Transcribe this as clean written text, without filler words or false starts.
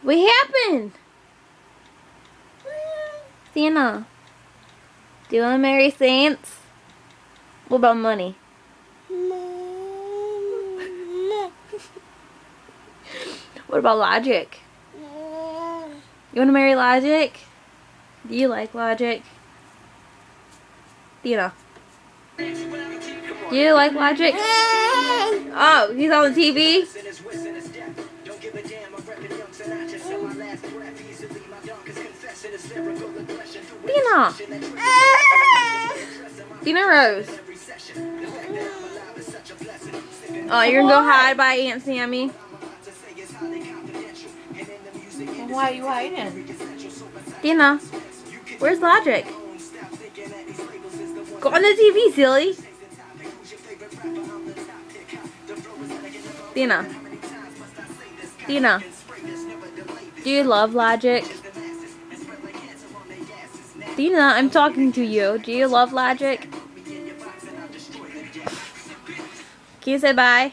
What happened? Sienna, do you want to marry Saints? What about money? What about Logic? You want to marry Logic? Do you like Logic? Sienna, do you like Logic? Oh, he's on the TV? Sienna! Sienna Rose. Oh, you're gonna go hide by Aunt Sammy? Why are you hiding? Sienna, where's Logic? Go on the TV, silly. Sienna. Sienna. Do you love Logic? Sienna, I'm talking to you. Do you love Logic? Can you say bye?